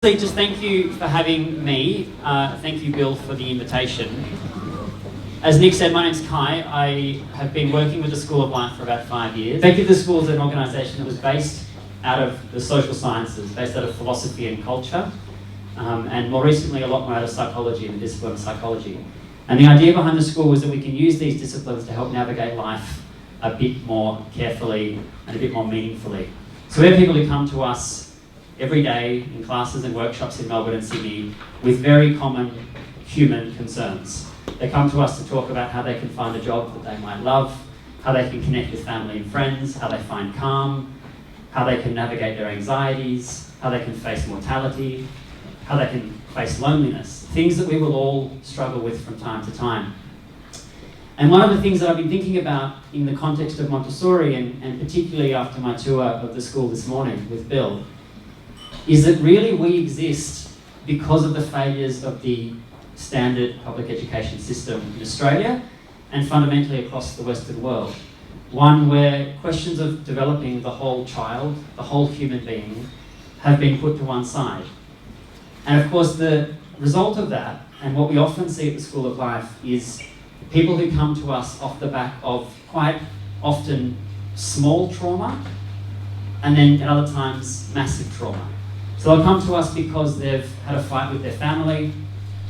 Just thank you for having me. Thank you, Bill, for the invitation. As Nick said, my name's Kai. I have been working with the School of Life for about 5 years. Effectively, the school is an organisation that was based out of the social sciences, based out of philosophy and culture, and more recently a lot more out of psychology and the discipline of psychology. And the idea behind the school was that we can use these disciplines to help navigate life a bit more carefully and a bit more meaningfully. So we have people who come to us every day in classes and workshops in Melbourne and Sydney with very common human concerns. They come to us to talk about how they can find a job that they might love, how they can connect with family and friends, how they find calm, how they can navigate their anxieties, how they can face mortality, how they can face loneliness, things that we will all struggle with from time to time. And one of the things that I've been thinking about in the context of Montessori, and particularly after my tour of the school this morning with Bill, is that really we exist because of the failures of the standard public education system in Australia and fundamentally across the Western world. One where questions of developing the whole child, the whole human being, have been put to one side. And of course the result of that, and what we often see at the School of Life, is people who come to us off the back of quite often small trauma, and then at other times massive trauma. So they'll come to us because they've had a fight with their family,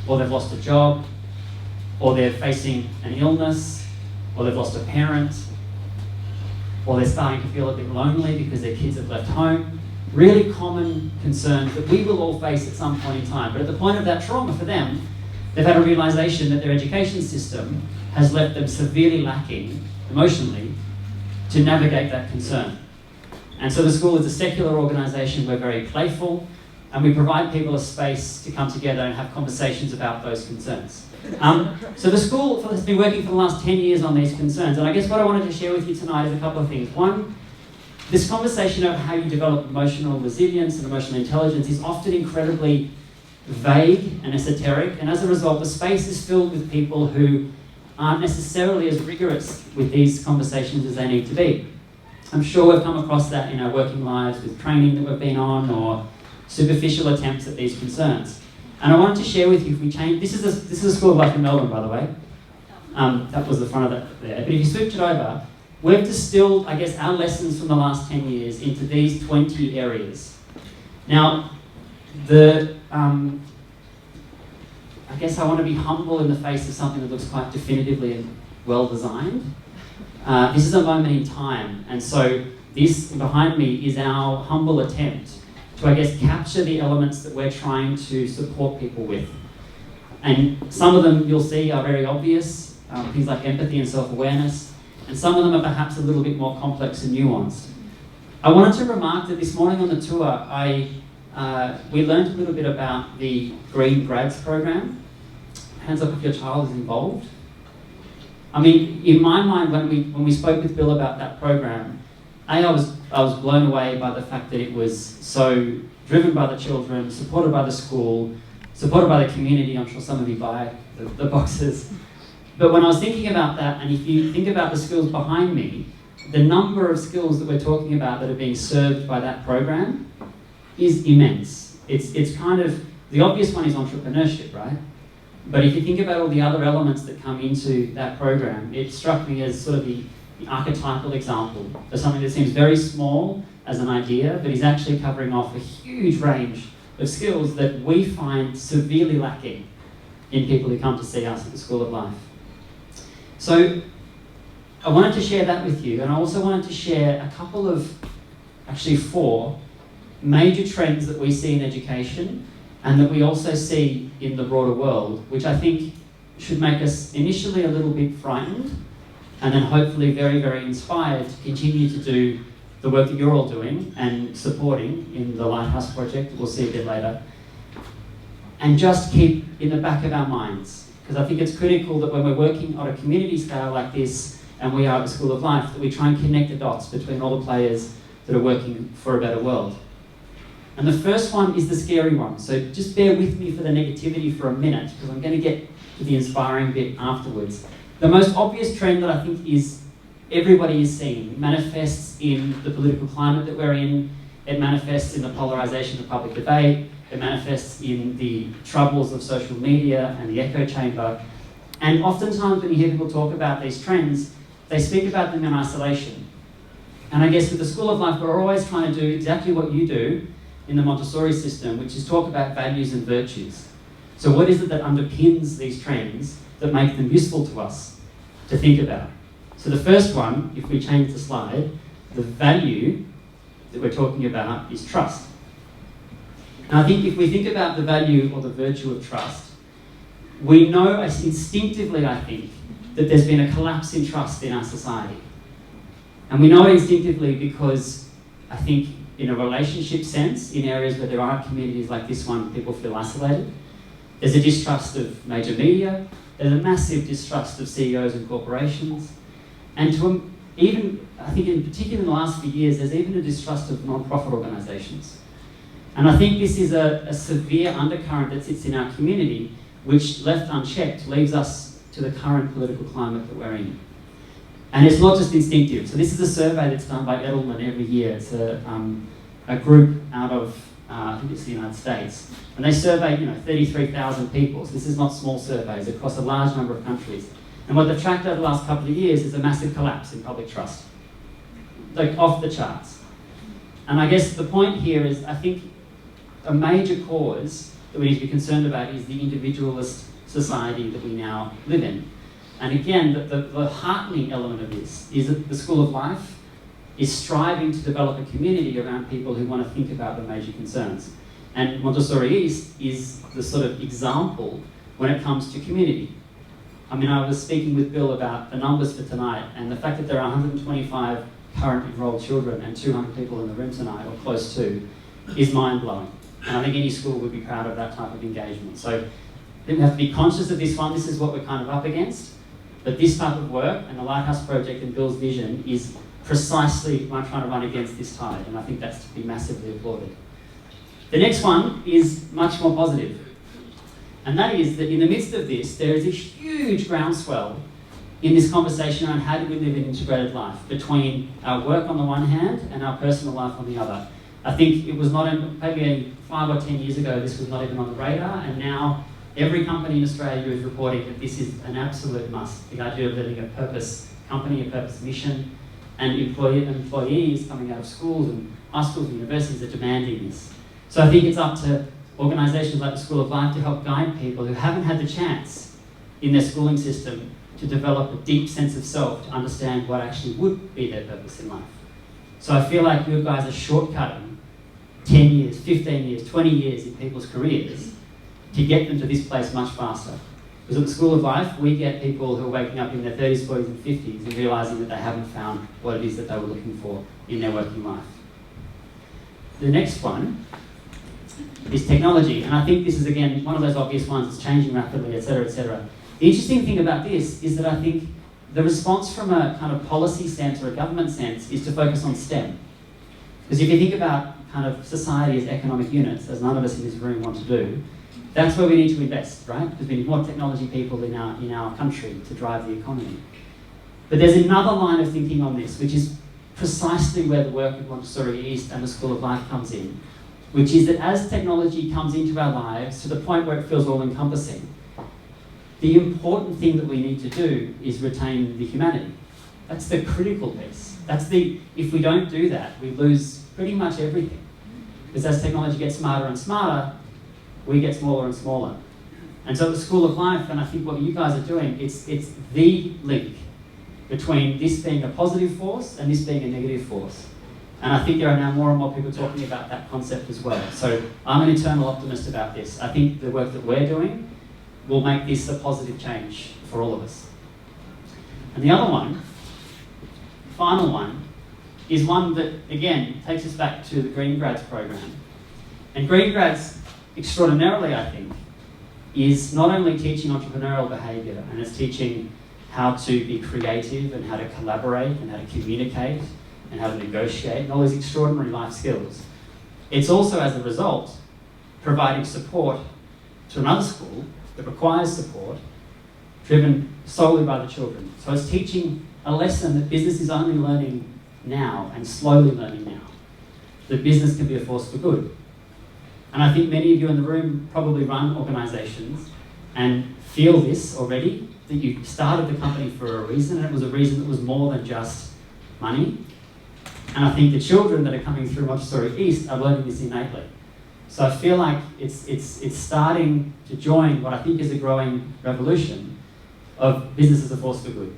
or they've lost a job, or they're facing an illness, or they've lost a parent, or they're starting to feel a bit lonely because their kids have left home. Really common concerns that we will all face at some point in time. But at the point of that trauma for them, they've had a realization that their education system has left them severely lacking emotionally to navigate that concern. And so the school is a secular organisation. We're very playful, and we provide people a space to come together and have conversations about those concerns. So the school has been working for the last 10 years on these concerns, and I guess what I wanted to share with you tonight is a couple of things. One, this conversation about how you develop emotional resilience and emotional intelligence is often incredibly vague and esoteric, and as a result the space is filled with people who aren't necessarily as rigorous with these conversations as they need to be. I'm sure we've come across that in our working lives with training that we've been on, or superficial attempts at these concerns. And I wanted to share with you, if we change, this is a School of Life in Melbourne, by the way. That was the front of that there. But if you switch it over, we've distilled, I guess, our lessons from the last 10 years into these 20 areas. Now, I guess I want to be humble in the face of something that looks quite definitively and well designed. This is a moment in time, and so this behind me is our humble attempt to, I guess, capture the elements that we're trying to support people with. And some of them you'll see are very obvious, things like empathy and self-awareness, and some of them are perhaps a little bit more complex and nuanced. I wanted to remark that this morning on the tour, we learned a little bit about the Green Grads program. Hands up if your child is involved. I mean, in my mind, when we spoke with Bill about that program, I was blown away by the fact that it was so driven by the children, supported by the school, supported by the community. I'm sure some of you buy the boxes. But when I was thinking about that, and if you think about the skills behind me, the number of skills that we're talking about that are being served by that program is immense. It's kind of, the obvious one is entrepreneurship, right? But if you think about all the other elements that come into that program, it struck me as sort of the archetypal example of something that seems very small as an idea, but is actually covering off a huge range of skills that we find severely lacking in people who come to see us at the School of Life. So I wanted to share that with you, and I also wanted to share a couple of, actually 4, major trends that we see in education and that we also see in the broader world, which I think should make us initially a little bit frightened, and then hopefully very, very inspired to continue to do the work that you're all doing and supporting in the Lighthouse Project, we'll see a bit later. And just keep in the back of our minds, because I think it's critical that when we're working on a community scale like this, and we are at the School of Life, that we try and connect the dots between all the players that are working for a better world. And the first one is the scary one. So just bear with me for the negativity for a minute, because I'm going to get to the inspiring bit afterwards. The most obvious trend that I think is everybody is seeing manifests in the political climate that we're in. It manifests in the polarisation of public debate. It manifests in the troubles of social media and the echo chamber. And oftentimes when you hear people talk about these trends, they speak about them in isolation. And I guess with the School of Life, we're always trying to do exactly what you do in the Montessori system, which is talk about values and virtues. So what is it that underpins these trends that make them useful to us to think about? So the first one, if we change the slide, the value that we're talking about is trust. And I think if we think about the value or the virtue of trust, we know instinctively, I think, that there's been a collapse in trust in our society. And we know it instinctively because I think in a relationship sense, in areas where there are communities like this one, people feel isolated. There's a distrust of major media. There's a massive distrust of CEOs and corporations. And even, I think in particular in the last few years, there's even a distrust of non-profit organisations. And I think this is a severe undercurrent that sits in our community, which left unchecked leaves us to the current political climate that we're in. And it's not just instinctive. So this is a survey that's done by Edelman every year. It's a group out of, I think it's the United States. And they survey 33,000 people. So this is not small surveys across a large number of countries. And what they've tracked over the last couple of years is a massive collapse in public trust. Like off the charts. And I guess the point here is, I think a major cause that we need to be concerned about is the individualist society that we now live in. And again, the heartening element of this is that the School of Life is striving to develop a community around people who want to think about the major concerns. And Montessori East is the sort of example when it comes to community. I mean, I was speaking with Bill about the numbers for tonight, and the fact that there are 125 current enrolled children and 200 people in the room tonight, or close to, is mind-blowing. And I think any school would be proud of that type of engagement. So we have to be conscious of this one. This is what we're kind of up against. But this type of work and the Lighthouse Project and Bill's vision is precisely trying to run against this tide, and I think that's to be massively applauded. The next one is much more positive. And that is that in the midst of this, there is a huge groundswell in this conversation around how do we live an integrated life between our work on the one hand and our personal life on the other. I think it was not, maybe 5 or 10 years ago, this was not even on the radar, and now every company in Australia is reporting that this is an absolute must. The idea of living a purpose company, a purpose mission, and employees coming out of schools and high schools and universities are demanding this. So I think it's up to organisations like the School of Life to help guide people who haven't had the chance in their schooling system to develop a deep sense of self to understand what actually would be their purpose in life. So I feel like you guys are shortcutting 10 years, 15 years, 20 years in people's careers to get them to this place much faster. Because at the School of Life, we get people who are waking up in their 30s, 40s and 50s and realising that they haven't found what it is that they were looking for in their working life. The next one is technology. And I think this is, again, one of those obvious ones that's changing rapidly, etc., etc. The interesting thing about this is that I think the response from a kind of policy sense or a government sense is to focus on STEM. Because if you think about kind of society as economic units, as none of us in this room want to do, that's where we need to invest, right? Because we need more technology people in our country to drive the economy. But there's another line of thinking on this, which is precisely where the work of Montessori East and the School of Life comes in, which is that as technology comes into our lives to the point where it feels all-encompassing, the important thing that we need to do is retain the humanity. That's the critical piece. If we don't do that, we lose pretty much everything. Because as technology gets smarter and smarter, we get smaller and smaller. And so at the School of Life, and I think what you guys are doing, it's the link between this being a positive force and this being a negative force. And I think there are now more and more people talking about that concept as well. So I'm an eternal optimist about this. I think the work that we're doing will make this a positive change for all of us. And the other one, final one, is one that, again, takes us back to the Green Grads program. And Green Grads, extraordinarily, I think, is not only teaching entrepreneurial behaviour, and it's teaching how to be creative and how to collaborate and how to communicate and how to negotiate and all these extraordinary life skills. It's also, as a result, providing support to another school that requires support, driven solely by the children. So it's teaching a lesson that business is only learning now and slowly learning now. That business can be a force for good. And I think many of you in the room probably run organisations and feel this already, that you started the company for a reason, and it was a reason that was more than just money. And I think the children that are coming through Montessori East are learning this innately. So I feel like it's starting to join what I think is a growing revolution of business as a force for good.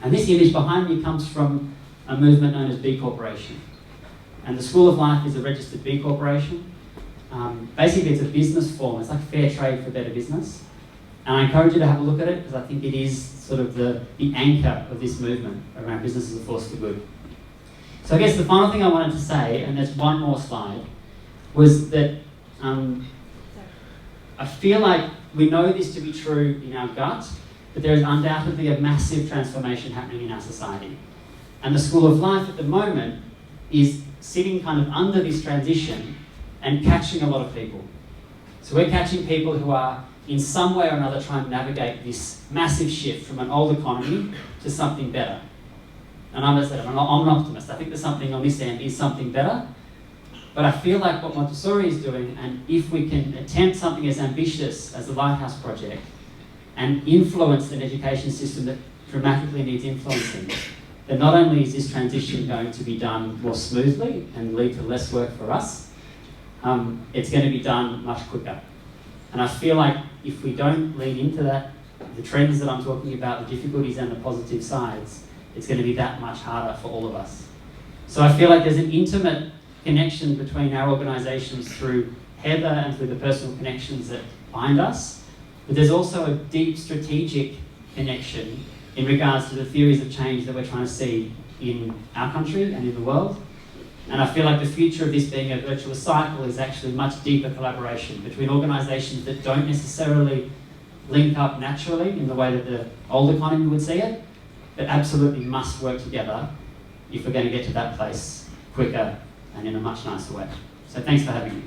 And this image behind me comes from a movement known as B Corporation. And the School of Life is a registered B Corporation. Basically, it's a business form. It's like fair trade for better business. And I encourage you to have a look at it because I think it is sort of the anchor of this movement around business as a force for good. So I guess the final thing I wanted to say, and there's one more slide, was that I feel like we know this to be true in our gut, but there is undoubtedly a massive transformation happening in our society. And the School of Life at the moment is sitting kind of under this transition and catching a lot of people. So we're catching people who are in some way or another trying to navigate this massive shift from an old economy to something better. And I'm an optimist. I think there's something on this end is something better. But I feel like what Montessori is doing, and if we can attempt something as ambitious as the Lighthouse Project and influence an education system that dramatically needs influencing, then not only is this transition going to be done more smoothly and lead to less work for us, it's going to be done much quicker. And I feel like if we don't lean into that, the trends that I'm talking about, the difficulties and the positive sides, it's going to be that much harder for all of us. So I feel like there's an intimate connection between our organisations through Heather and through the personal connections that bind us, but there's also a deep strategic connection in regards to the theories of change that we're trying to see in our country and in the world. And I feel like the future of this being a virtuous cycle is actually much deeper collaboration between organisations that don't necessarily link up naturally in the way that the old economy would see it, but absolutely must work together if we're going to get to that place quicker and in a much nicer way. So thanks for having me.